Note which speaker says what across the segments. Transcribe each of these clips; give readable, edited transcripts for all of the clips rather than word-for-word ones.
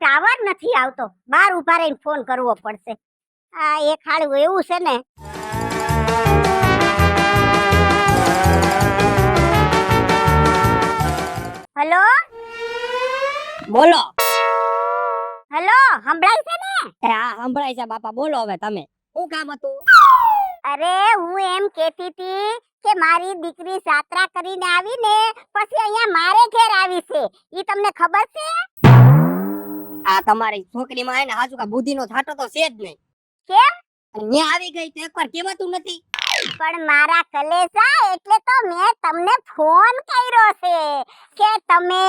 Speaker 1: Tower નથી આવતો, બહાર ઊભા રહીને ફોન કરવો પડશે. આ એક હાળું એવું છે ને. હેલો
Speaker 2: બોલો.
Speaker 1: હેલો, સંભળાય છે ને?
Speaker 2: હા સંભળાય છે બાપા, બોલો હવે તમે. શું કામ હતું?
Speaker 1: અરે હું એમ કહેતી હતી કે મારી દીકરી જાત્રા કરીને આવીને પછી અહીંયા મારે ઘેર આવી છે, ઈ તમને ખબર છે?
Speaker 2: આ તમારી છોકરીમાં એને હાજુ કા બુદ્ધિનો થાટો તો છે જ નહીં.
Speaker 1: કેમ?
Speaker 2: અહીંયા આવી ગઈ તો એકવાર કહેવાતું નથી?
Speaker 1: પણ મારા કલેજા એટલે તો મેં તમને ફોન કર્યો છે કે તમે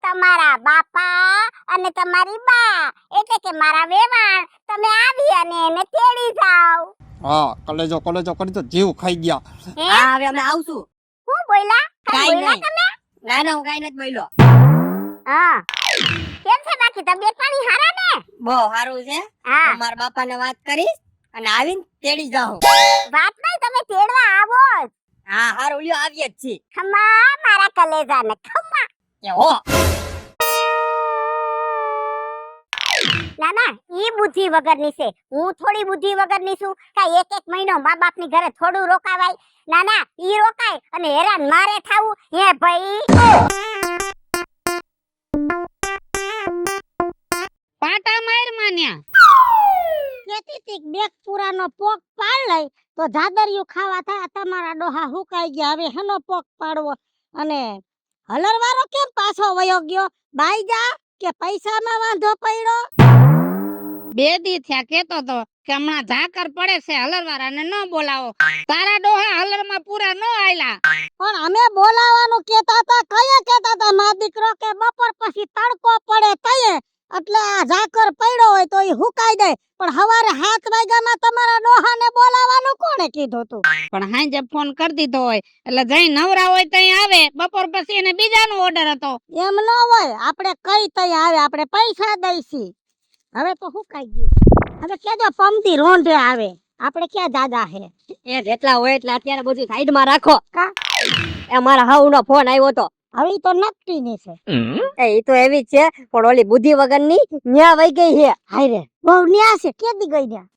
Speaker 1: તમારા બાપા અને તમારી બા એટલે કે મારા વેવાણ તમે આવી અને એને તેડી જાવ.
Speaker 3: હા, કલેજો કરી તો જીવ ખાઈ ગયા.
Speaker 2: હા હવે અમે આવશું.
Speaker 1: હું બોલ્યા?
Speaker 2: કાઈ
Speaker 1: બોલ્યા
Speaker 2: નહીં.
Speaker 1: તમે?
Speaker 2: ના ના હું કાઈ નથી બોલ્યો.
Speaker 1: હા. કેમ છે બાકી તબિયત પાણી હારા ને?
Speaker 2: બહુ સારું છે.
Speaker 1: હા.
Speaker 2: મારા બાપાને વાત કરીશ અને આવીને તેડી જાઉં.
Speaker 1: વાત નહીં, તમે તેડવા આવો જ.
Speaker 2: હા હારું લ્યો, આવીએ જ છીએ.
Speaker 1: ખમા મારા કલેજાને ખમા.
Speaker 2: એ હો.
Speaker 1: ના ના, ઈ બુદ્ધિ વગરની છે, હું થોડી બુદ્ધિ વગરની છું. કાઈ એક મહિનો મા બાપની ઘરે થોડું રોકાવાય? ના ના, ઈ રોકાય અને હેરાન મારે થાવું હે ભાઈ.
Speaker 4: પાટા માર માન્યા
Speaker 1: કેતી તીક બેક પુરાનો પોક પાડ લઈ તો જાદરિયું ખાવા થાય. તમારા ડોહા હુકાઈ ગયા, હવે હેનો પોક પાડવો? અને હલરવારો કેમ પાછો વયો ગયો? બાઈ જા કે પૈસામાં વાંધો પડ્યો?
Speaker 4: બે દી થયા કેતો તો કે હમણાં ઝાકર પડે છે, હલરવાળાને ન બોલાવો. તારા ડોહા હલરમાં પૂરા ન આયલા.
Speaker 1: પણ અમે બોલાવાનું કેતા હતા, કયા કેતા હતા મા દીકરો કે બપોર પછી તડકો પડે તયે એટલે આ ઝાકર પડ્યો હોય તો ઈ હુકાઈ જાય. પણ હવારે 7 વાગ્યામાં તમારા ડોહાને બોલાવાનું કોણે કીધું તું?
Speaker 4: પણ હાંજે ફોન કરી દીધો હોય એટલે જઈ નવરા હોય તઈ આવે. બપોર પછી એને બીજાનો ઓર્ડર હતો.
Speaker 1: એમ ન હોય, આપણે કઈ તય આવે, આપણે પૈસા દઈશી. હવે તો હુકાઈ ગયું. હવે કેજો પમતી રોંઢે આવે, આપણે ક્યાં દાદા હે?
Speaker 2: એ જેટલા હોય એટલે અત્યારે બધું સાઈડમાં રાખો.
Speaker 1: કા?
Speaker 2: એ મારા હાઉનો ફોન આવ્યો તો.
Speaker 1: હવે ઈ તો નકટી ની છે.
Speaker 2: એ તો એવી જ છે, પણ ઓલી બુદ્ધિ વગરની ન્યા વઈ ગઈ છે.
Speaker 1: હાય રે, બહુ ન્યા છે, કેદી ગઈ ન્યા?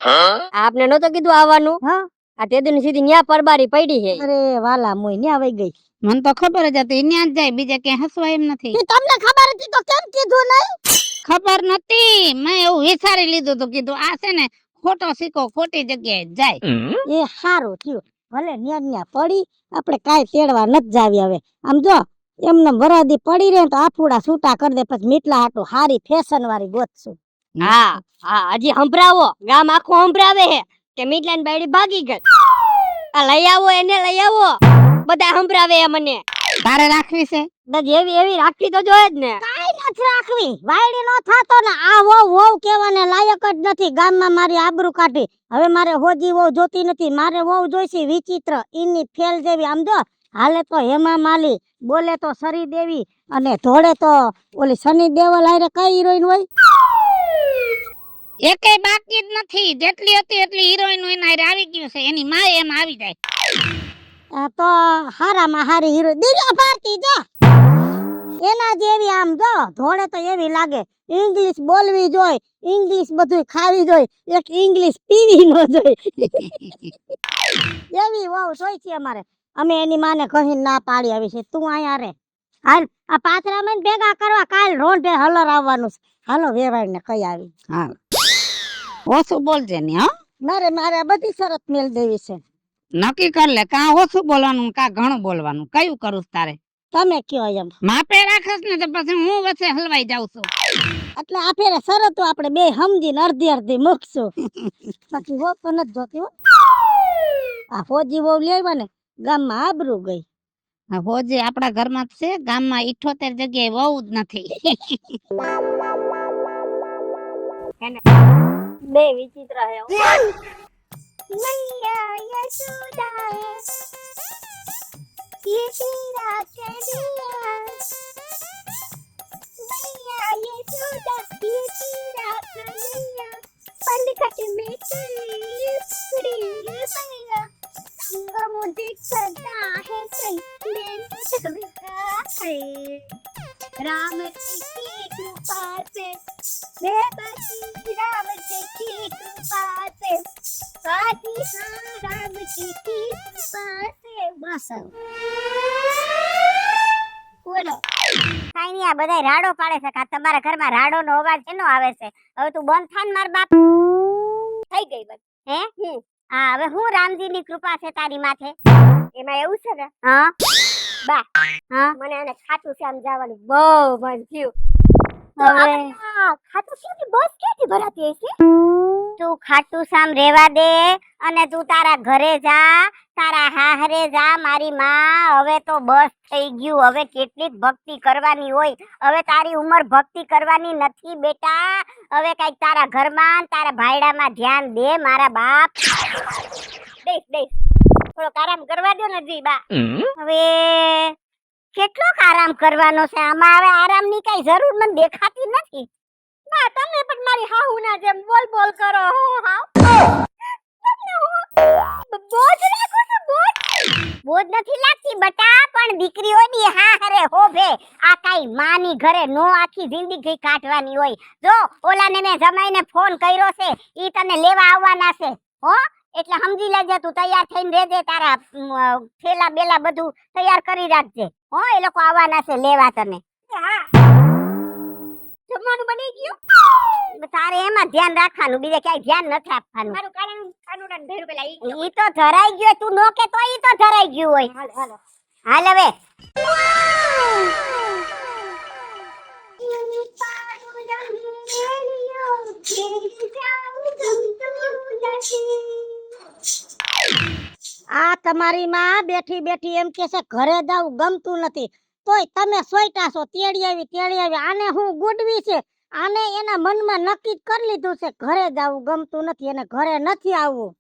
Speaker 2: આપને નતો કીધું આવવાનું?
Speaker 1: હા.
Speaker 2: આ તે દિન સીધી ન્યા પરબારી પડી છે.
Speaker 1: અરે વાલા મોય ન્યા વઈ ગઈ.
Speaker 4: મને તો ખબર જ હતી ન્યા જ જાય, બીજે ક્યાંય હસવા એમ નથી.
Speaker 1: ઈ તમને ખબર હતી તો કેમ કીધું નહીં?
Speaker 4: ખબર નથી, મેં એવું વિચારી લીધું તો કીધું આ છે ને ખોટો સિક્કો ખોટી જગ્યાએ જાય.
Speaker 1: એ હારું થયું, ભલે ન્યા ન્યા પડી, આપણે કાઈ તેડવા નત જાવી. હવે આમ જો એમને વરાદી પડી રહે તો આફુડા છૂટા કરી દે, પછી મીટલા હાટુ હારી ફેશન વાળી ગોતશું.
Speaker 2: હા હા, હજી સંભળાવો, ગામ આખું સંભળાવે છે કે મીટલાની બાયડી ભાગી ગઈ. આ લઈ આવો, એને લઈ આવો, બધા સંભળાવે મને.
Speaker 4: તારે રાખવી છે?
Speaker 2: એવી એવી રાખવી તો જોઈએ જ ને.
Speaker 1: કાઈ નથી રાખવી, વાયડી નો થાતો ને આ વહુ કહેવાને લાયક જ નથી. ગામમાં મારી આબરૂ કાઢી. હવે મારે હોજી વહુ જોતી નથી, મારે વહુ જોઈશે વિચિત્ર, ઈની ફેલ જેવી. આમ જો હાલે તો હેમા માલી, બોલે તો સરી દેવી, અને ધોળે તો ઓલી સની દેવલ હારે કઈ હિરોઈન હોય?
Speaker 4: એકેય બાકી જ નથી, જેટલી હતી એટલી હિરોઈન એના હારે આવી ગયું છે, એની માં એમ આવી જાય.
Speaker 1: તો હારામાં હારી હિરોઈન દિવ્યા ભારતી જો એના જેવી. આમ જો ધોળે તો એવી લાગે. ઇંગ્લિશ બોલવી જોઈ, ઇંગ્લિશ બધું ખાવી જોઈ, એક ઇંગ્લિશ પીવી ન જોઈ. એવી વહુ જોઈ છે અમારે. અમે એની માને કહી ના પાડી આવી છે, તું અહીંયા રે. હાલ આ પાથરા માં ભેગા કરવા, કાલ રોંઢે હલર આવવાનું છે. હાલો વેવાણ ને કઈ આવી.
Speaker 4: હા ઓછું બોલજે ને. હા
Speaker 1: મારે બધી શરત મેલ દેવી છે.
Speaker 4: નક્કી કર લે, કાં ઓછું બોલવાનું કાં ઘણું બોલવાનું, કયું કરું તારે?
Speaker 1: તમે કયો એમ.
Speaker 4: માપે રાખસ ને તો પછી હું વચ્ચે હલવાઈ જાઉં છું.
Speaker 1: એટલે આ ફેરે શરતો આપણે બે સમજીને અડધી અડધી મૂકશું. બાકી હો તો નથી જોતી હો. આ ફોજી વહુ લેવા ને ગામમાં આબરૂ ગઈ.
Speaker 4: હોજી આપણા ઘરમાં છે, ગામમાં 78 જગ્યાએ વહુ જ નથી.
Speaker 2: બે વિચિત્ર હે.
Speaker 1: मैया यशोदा ये तेरा कन्हैया मैया यशोदा ये तेरा कन्हैया पलकट में तेरी प्रिय सैया संग मुझे सदा है सही है राम की कृपा से બોલો કાઈ નઈ, આ બધાય રાડો પાડે છે. કા તમારા ઘરમાં રાડો નો અવાજ કેનો આવે છે? હવે તું બંધ થા ને માર બાપ. થઈ ગઈ બસ. હે હા, હવે હું રામજી ની કૃપા છે તારી માથે.
Speaker 2: એમાં એવું છે ને
Speaker 1: હા
Speaker 2: બા,
Speaker 1: હા
Speaker 2: મને એને ખાટું શ્યામ જવાનું બહુ મન થયું.
Speaker 1: હવે
Speaker 2: ખાટું શ્યામ ની બસ ક્યાંથી ભરાતી હશે?
Speaker 1: તું ખાટું શામ રેવા દે અને તું તારા ઘરે જા, તારા હાહરે જા. મારી માં, હવે તો બસ થઈ ગયું. હવે કેટલીક ભક્તિ કરવાની હોય. હવે તારી ઉંમર ભક્તિ કરવાની નથી બેટા. હવે કઈક તારા ઘરમાં તારા ભાઈડામાં ધ્યાન દે મારા બાપ.
Speaker 2: દેખ થોડોક આરામ કરવા દો ને જી બા.
Speaker 1: હવે કેટલોક આરામ કરવાનો છે આમાં? હવે આરામની કઈ જરૂર મને દેખાતી નથી.
Speaker 2: બા તમે પણ મારી હાહુ ના જેમ બોલ કરો હો. હાવ બોજ લાગો છો બોજ.
Speaker 1: બોજ નથી લાગતી બટા, પણ દીકરીઓની હાહરે હોભે આ કઈ માની ઘરે નો આખી જિંદગી કાઢવાની હોય. જો ઓલાને મેં જમાઈને ફોન કર્યો છે, ઈ તને લેવા આવવાના છે હો. એટલે સમજી લેજે, તું તૈયાર થઈને રહેજે. તારા થેલા બેલા બધું તૈયાર કરી રાખજે હો. એ લોકો આવવાના છે લેવા તને.
Speaker 2: હા જમવાનું બની ગયું?
Speaker 1: તારે એમાં ધ્યાન રાખવાનું, બીજે ક્યાંય ધ્યાન નથી આપવાનું.
Speaker 2: મારું કાનુડાને ભેરું પેલા
Speaker 1: ઈ તો ધરાઈ ગયો. તું નો કે તો ઈ તો ધરાઈ ગયું હોય.
Speaker 2: હાલો
Speaker 1: હાલ હવે આ તમારી માં બેઠી બેઠી એમ કે છે ઘરે જાવું ગમતું નથી, તોય તમે સોઈટા છો તેડી આવી. આને હું ગુડવી છે? આને એના મનમાં નક્કી કરી લીધું છે ઘરે જાવું ગમતું નથી, એને ઘરે નથી આવવું.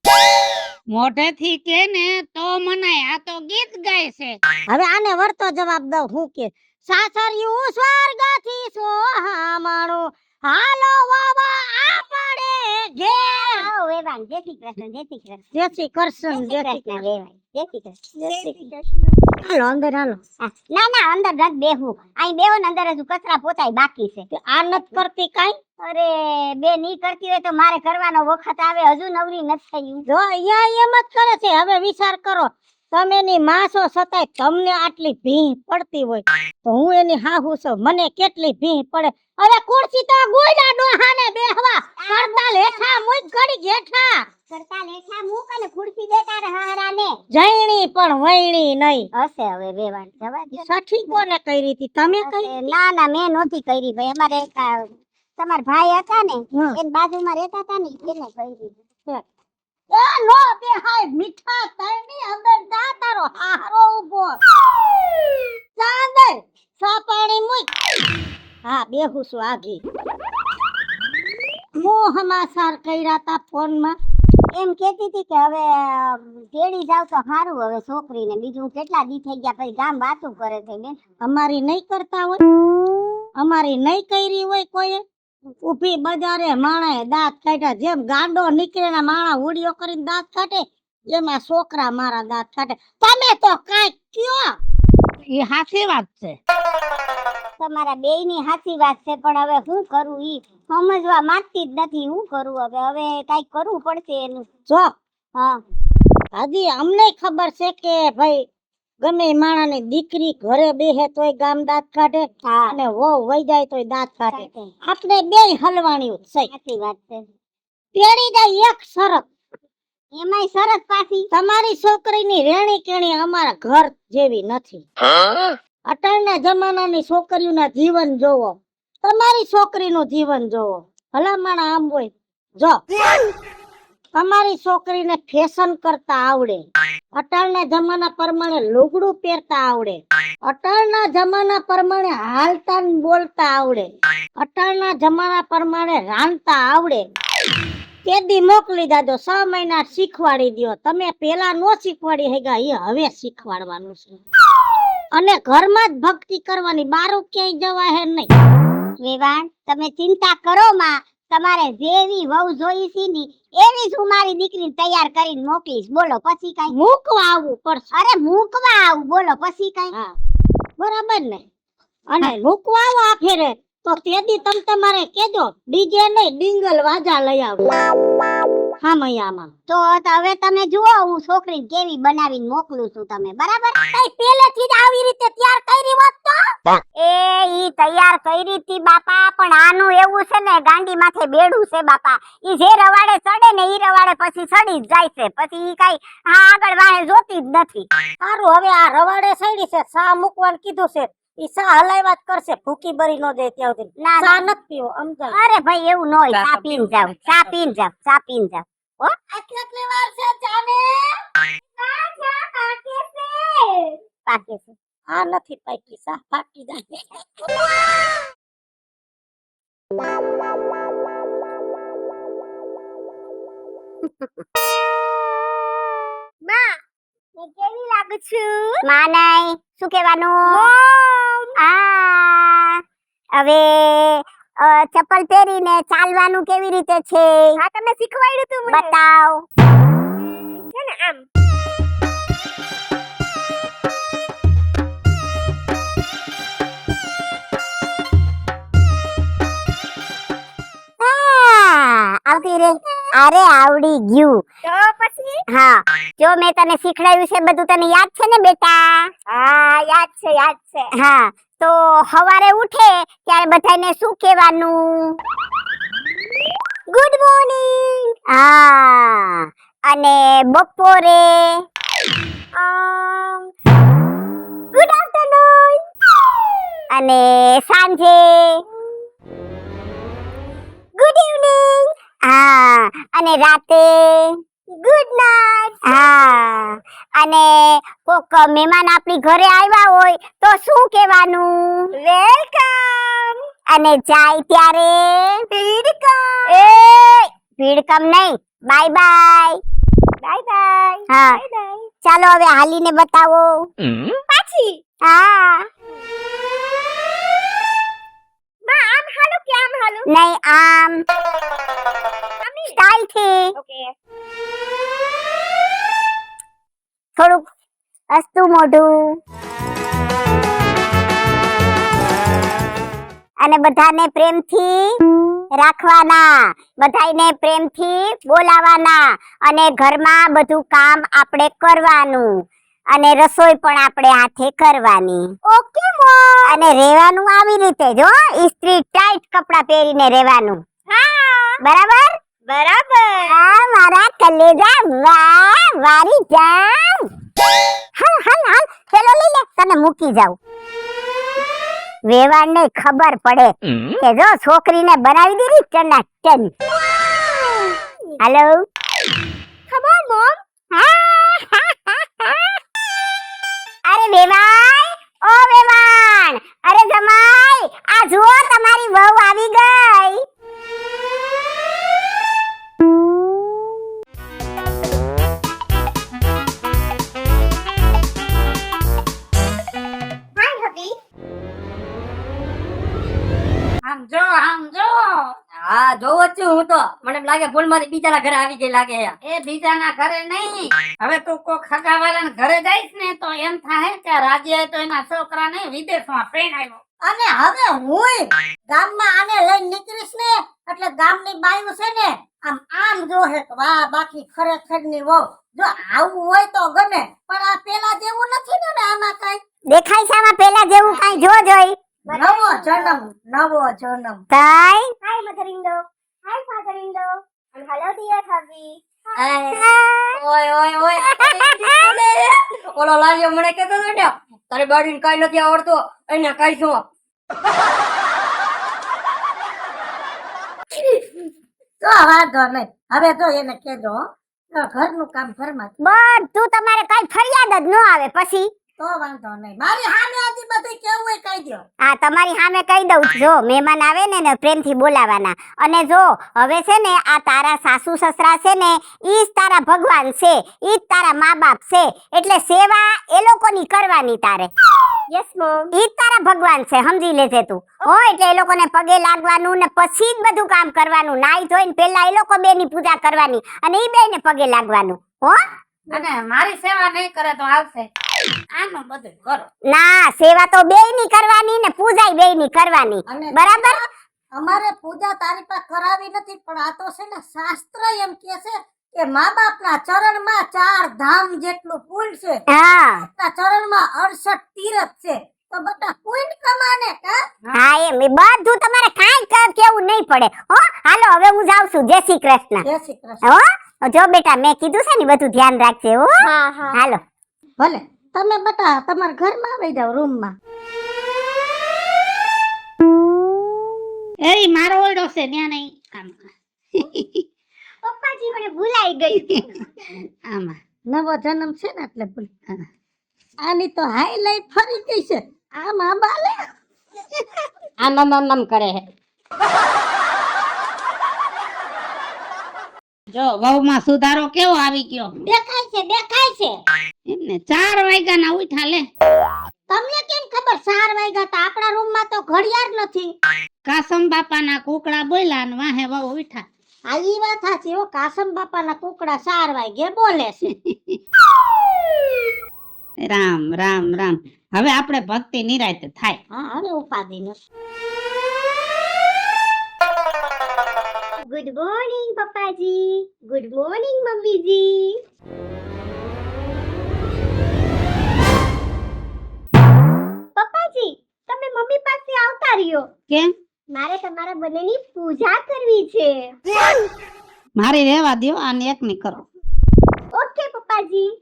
Speaker 4: મોઢેથી કે ને તો મનાય, આ તો ગીત ગાય છે.
Speaker 1: હવે આને વળતો જવાબ દઉં હું કે સાસરિયું સ્વર્ગથી સોહામણું, હાલો વાવા આપણે ઘેર. આવો વેવાણ. જય શ્રી કૃષ્ણ. જય શ્રી કૃષ્ણ. જય શ્રી કૃષ્ણ. જય શ્રી કૃષ્ણ વેવાણ. જય શ્રી કૃષ્ણ. જય શ્રી કૃષ્ણ. હાલો અંદર હાલો. ના ના અંદર નથી બેહવું. અહીં બેહો ને અંદર હજુ કચરા પોતાય બાકી છે. આ નથી કરતી કાઈ? અરે બે ની કરતી હોય તો મારે કરવાનો વખત આવે. હજુ નવરી નથી થઈ. જો અહીંયા એમ જ કરે છે. હવે વિચાર કરો, તમે ની માસો છતાંય તમને આટલી ભીંહ પડતી હોય તો હું એની હાહુ છું, મને કેટલી ભીંહ પડે. અરે ખુરશી તો ગોયડા ડોહાને બેહવા કરતાલ હેઠા મુક ઘડી હેઠા. કરતાલ હેઠા મુક અને ખુરશી દેતા રે હારાને. જઈણી પણ વઈણી નહીં હશે. હવે વેવાણ જવા દે. સઠી કોને કરી હતી? તમે કરી? ના ના મેં નહોતી કરી ભાઈ. અમારે તમારા ભાઈ હતા ને એની બાજુમાં રહેતા હતા ને એને કરી. એ નો બે હાય મીઠા તળની અંદર જા. તારો હારો ઉભો જા અંદર. સા પાણી મુક. હા બેહું છું આગી. હું સમાચાર કર્યા તા ફોનમાં. એમ કેતી હતી કે હવે તેડી જાવ તો સારું. હવે છોકરીને બીજું કેટલા દી થઈ ગયા પછી ગામ વાતું કરે છે બેન. અમારી નહીં કરતા હોય? અમારી નહીં કરી હોય કોઈ? ઉભી બજારે માણાએ દાંત કાઢ્યા. જેમ ગાંડો નીકળે ના માણા ઉડીઓ કરીને દાંત કાઢે, એમાં છોકરા મારા દાંત કાઢે. તમે તો કાંઈક કયો.
Speaker 4: એ સાચી વાત છે.
Speaker 1: તમારા બેયની સાચી વાત છે, પણ હવે શું કરું ઈ સમજવા માંગતી જ નથી. શું કરું હવે કાંઈક કરવું પડશે એનું. જો હા હજી અમને ખબર છે કે ભાઈ ગમે માણાની દીકરી ઘરે બેહે તોય ગામ દાંત કાઢે અને વહુ વઈ જાય તોય દાંત કાઢે. આપણે બેય હલવાણી છે. સાચી વાત છે. તેડી જાય એક શરત. એમાંય શરત પાછી તમારી છોકરીની રેણી કેણી અમારા ઘર જેવી નથી. અટાણના જમાનાની છોકરીઓના જીવન જોવો, તમારી છોકરીનું જીવન જોવો. ભલામણ આમ હોય. જો તમારી છોકરીને ફેશન કરતા આવડે, અટાણના જમાના પ્રમાણે લુગડું પહેરતા આવડે, અટાણના જમાના પ્રમાણે હાલતા ને બોલતા આવડે, અટાણના જમાના પ્રમાણે રાંધતા આવડે. તેદી મોકલી દાદો. 6 મહિના શીખવાડી દો. તમે પેલા નો શીખવાડી હેગા, એ હવે શીખવાડવાનું છે. અને ઘરમાં જ ભક્તિ કરવાની, બારું ક્યાંય જવા હે નહીં. વેવાણ તમે ચિંતા કરો માં. તમારે જેવી વહુ જોઈ છે ની એવી જ હું મારી દીકરીને તૈયાર કરીને મોકલીશ. બોલો પછી કઈ? મૂકવા આવવું પડશે. અરે મૂકવા આવું બોલો પછી કઈ? હા બરાબર ને. અને મૂકવા આવો આ ફેરે તો તેદી તમે તમારે કેજો ડીજે નહીં ડિંગલ વાજા લઈ આવો. ખામૈયામાં.
Speaker 5: તો હવે તમે જુઓ હું છોકરીને કેવી બનાવીને મોકલું છું તમે બરાબર
Speaker 1: કઈ પહેલેથી જ આવી રીતે તૈયાર કરી હોત તો
Speaker 5: એ ઈ તૈયાર કરી હતી બાપા પણ આનું એવું છે ને ગાંડી માથે બેડું છે બાપા ઈ જે રવાડે ચડે ને ઈ રવાડે પછી ચડી જ જાય છે પછી ઈ કઈ આગળ વાહે જોતી જ નથી.
Speaker 1: સારું હવે આ રવાડે સડી છે સા મૂકવાનું કીધું છે ઈ સા હલાવ્યા જ કરશે ભૂકી બરી નો દે ત્યાં સુધી
Speaker 5: ના
Speaker 1: સા નથી પીવો સમજાય.
Speaker 5: અરે ભાઈ એવું ન હોય ચા પીને જાવ ચા પીને જાવ ચા પીને જાવ હો
Speaker 1: કેટલી વાર છે જાને
Speaker 5: પાકે છે
Speaker 1: આ નથી પાકી સા પાકી જાય.
Speaker 5: હું કેવી લાગુ છું માનાઈ શું કહેવાનું હવે ચપ્પલ પહેરીને ચાલવાનું કેવી રીતે છે હા તમે શીખવાડ્યું તું મને બતાવ છે ને આમ આવતી રે અરે આવડી ગયું તો પછી હા જો મેં તને શીખડાવ્યું છે બધું તને યાદ છે ને બેટા હા યાદ છે હા તો સવારે ઉઠે ત્યારે બધાને શું કહેવાનું ગુડ મોર્નિંગ હા અને બપોરે ગુડ આફ્ટરનૂન અને સાંજે ગુડ ઇવનિંગ હા અને રાતે ગુડ નાઈટ હા અને કોક મહેમાન આપણી ઘરે આવ્યા હોય તો શું કહેવાનું વેલકમ અને જાય ત્યારે વેલકમ એ વેલકમ નહીં બાય બાય બાય બાય હા ચાલો હવે હાલીને બતાવો પાછી હા આમ હાલો કે આમ હાલો નહીં આમ સ્ટાઇલ થી ઓકે થોડુંક હસતું મોઢું અને બધાને પ્રેમથી રાખવાના બધાને પ્રેમથી બોલાવાના અને ઘરમાં બધું કામ આપણે કરવાનું અને રસોઈ પણ આપણે હાથે કરવાની ઓકે મોમ અને રહેવાનું આવી રીતે જો ઇસ્ત્રી ટાઈટ કપડા પહેરીને રહેવાનું હા બરાબર બરાબર હા મારા કલેજા વાહ વારી જામ હાલ હાલ હાલ ચલો લઈ લે તને મૂકી જાઉં વેવાણને ખબર પડે કે જો છોકરીને બનાવી દીધી ટના ટન હેલો કમ ઓન મોમ અરે વેવાણ ઓ વેવાણ અરે જમાઈ આ જુઓ તમારી વહુ આવી ગઈ
Speaker 4: આમ જો
Speaker 2: હા જોવો જ છું હું તો મને એમ લાગે ભૂલમાંથી બીજાના ઘરે આવી ગઈ લાગે છે.
Speaker 4: એ બીજાના ઘરે નહીં હવે તું કોક ખગાવાળાના ઘરે જઈશ ને તો એમ થાય કે રાજ્ય તો એના છોકરાને વિદેશમાં પરણાવ્યો
Speaker 1: અને હવે હું ગામમાં આને લઈને નીકળીશ ને એટલે ગામની બાયું છે ને આમ જોહે કે વાહ બાકી ખરેખરની વહુ જો આવું હોય તો ગમે પણ આ પેલા જેવું નથી ને આમાં કઈ
Speaker 5: દેખાય છે આમાં પેલા જેવું કઈ જો જોઈ
Speaker 1: નવો જન્મ
Speaker 5: તાઈ hi mother in law hi father in law and hello dear hubby
Speaker 2: ઓય ઓય ઓય ઓલો લાલ્યો મને કહેતો હતો ને તારી બાડીને કઈ નથી આવડતું એને કઈ શું
Speaker 1: તો વાંધો નહીં હવે તો એને કહેજો હો. ઘરનું કામ ઘરમાં જ.
Speaker 5: બધું તમારે કઈ ફરિયાદ જ ન આવે પછી
Speaker 1: તો વાંધો નહીં મારી સામે આજી બધું કેવું હોય કહી દો
Speaker 5: હા તમારી સામે કહી દઉં છું. જો મહેમાન આવે ને એને પ્રેમથી બોલાવાના અને જો હવે છે ને આ તારા સાસુ સસરા છે ને ઈ જ તારા ભગવાન છે ઈ જ તારા મા બાપ છે એટલે સેવા એ લોકોની કરવાની તારે યસ મોમ ઈ જ તારા ભગવાન છે સમજી લેજે તું હો એટલે એ લોકોને પગે લાગવાનું ને પછી જ બધું કામ કરવાનું નાઈ ધોઈને પહેલા એ લોકો બેની પૂજા કરવાની અને ઈ બેને પગે લાગવાનું હો
Speaker 4: અને મારી સેવા નહીં કરે તો આવશે આનું બધું કરો
Speaker 5: ના સેવા તો બેયની કરવાની ને પૂજાય બેયની કરવાની
Speaker 1: અને
Speaker 5: બરાબર
Speaker 1: અમારે પૂજા તારી પાસે કરાવી નથી, પણ આ તો છે ને શાસ્ત્ર એમ કે છે કે મા બાપના ચરણમાં 4 ધામ જેટલું પુણ્ય છે.
Speaker 5: હા
Speaker 1: ના ચરણમાં 68 તીરથ છે. તો બટા પુણ્ય કમાને કા.
Speaker 5: હા એમ એ બધું તમારે કાંઈ કેવું નહીં પડે હો. હાલો હવે હું જાઉં છું. જય શ્રી કૃષ્ણ.
Speaker 1: જય શ્રી કૃષ્ણ.
Speaker 5: હો જો બેટા મેં કીધું છે ને બધું ધ્યાન રાખજે હો.
Speaker 2: હા હા
Speaker 5: હાલો.
Speaker 1: ભલે તમે બટા તમારા ઘરમાં આવી જાવ રૂમમાં.
Speaker 4: એ મારો ઓરડો છે ત્યાં નહીં. આમાં
Speaker 2: પપ્પાજી મને ભૂલાઈ ગઈ.
Speaker 4: આમાં
Speaker 1: નવો જન્મ છે ને એટલે ભૂલ. આની તો હાઈલાઈટ ફરી ગઈ છે. આમાં બાલે
Speaker 2: આમ કરે હે.
Speaker 4: જો વહુમાં સુધારો કેવો આવી ગયો.
Speaker 1: દેખાય છે.
Speaker 4: એમને 4 વાગ્યાના ઉઠા લે.
Speaker 1: તમને કેમ ખબર 4 વાગ્યા તા? આપણા રૂમમાં તો ઘડિયાળ નથી.
Speaker 4: કાસમ બાપાના કુકડા બોલ્યા ને વાહે વહુ ઉઠા.
Speaker 1: આ ઈ વાત સાચી હો. કાસમ બાપાના કુકડા 4 વાગે બોલે છે.
Speaker 4: રામ રામ રામ. હવે આપણે ભક્તિ નિરાંતે થાય.
Speaker 1: હા હવે ઉપાધિ નથી.
Speaker 2: ગુડ મોર્નિંગ પપ્પાજી. ગુડ મોર્નિંગ મમ્મીજી. પપ્પાજી તમે મમ્મી પાસે આવતા રહ્યો.
Speaker 4: કેમ?
Speaker 2: મારે તમારા બંનેની પૂજા કરવી છે.
Speaker 4: મારી રહેવા દ્યો આને એકની કરો.
Speaker 2: ઓકે પપ્પાજી.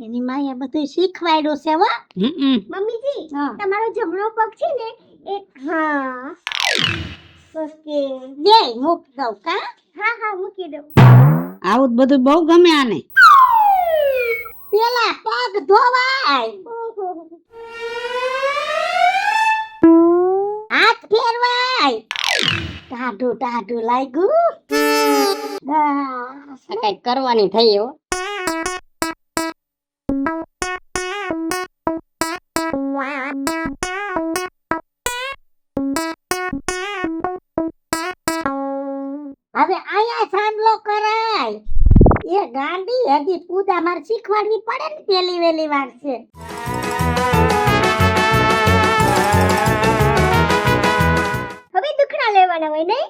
Speaker 1: એની માએ બધું શીખવાડ્યું છે હો.
Speaker 2: મમ્મીજી
Speaker 1: હા.
Speaker 2: તમારો જમણો પગ છે ને એક હા. ઓકે.
Speaker 1: દે મૂક દઉં કા.
Speaker 2: હા હા મૂકી દો.
Speaker 4: આવું જ બધું બહુ ગમે આને.
Speaker 1: પેલા પગ ધોવાય, હાથ ફેરવાય. ટાઢું લાગ્યું.
Speaker 2: કઈ કરવાની થઈ હો.
Speaker 1: હવે આયા સાંભળો કરાય. એ ગાંડી હજી પૂજા મારે શીખવાડવી પડે ને. પેલી વેલી વાર છે.
Speaker 2: હવે દુખણા લેવાના હોય નહીં.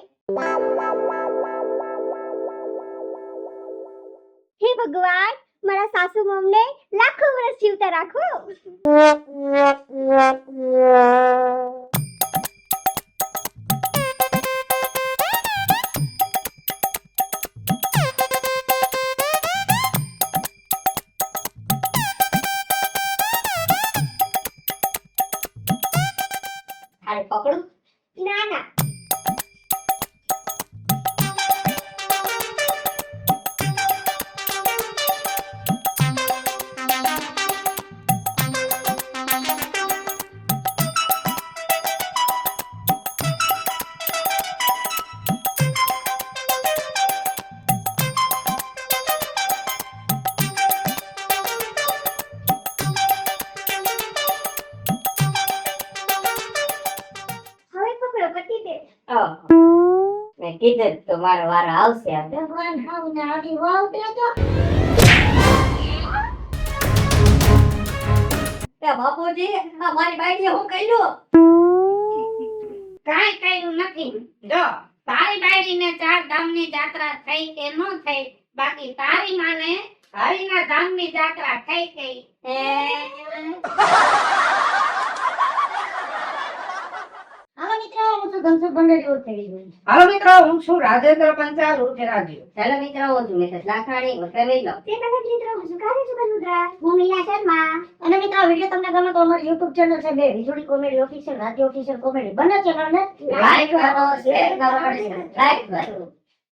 Speaker 2: હે ભગવાન મારા સાસુ મમને લાખો વર્ષ જીવતા રાખો.
Speaker 1: હાલ પકડું.
Speaker 2: ના ના હવે પકડો પતી દે.
Speaker 1: મેં કીધું તો મારો વારો આવશે. ભગવાન હાવને આડી વાવ દેજો. બાપુજી આ મારી બાઈડીએ હું કહ્યું.
Speaker 4: કાંઈ કર્યું નથી. જો તારી બાયડીને 4 ધામની જાત્રા થઈ કે ન થઈ, બાકી તારી માને હરિના ધામની જાત્રા થઈ ગઈ.
Speaker 1: હાલો મિત્રો હું તો ધનસુખ ભંડેરી ઉઠી ગઈ.
Speaker 6: હાલો મિત્રો હું છું રાજેન્દ્ર પંચાલ ઉર્ફે રાજુ.
Speaker 1: હેલો મિત્રો હું છું મિસેસ લાખણી ઉઠે વેલો.
Speaker 2: તે નગર મિત્રો હું સુકારે સુગંધરા હું મીના શર્મા.
Speaker 1: અને મિત્રો વિડિયો તમને ગમે તો અમારી YouTube ચેનલ છે બે વીજળી કોમેડી ઓફિશિયલ, રાજ્ય ઓફિશિયલ કોમેડી બંને ચેનલને લાઈક કરો, શેર કરો, સબસ્ક્રાઇબ કરો.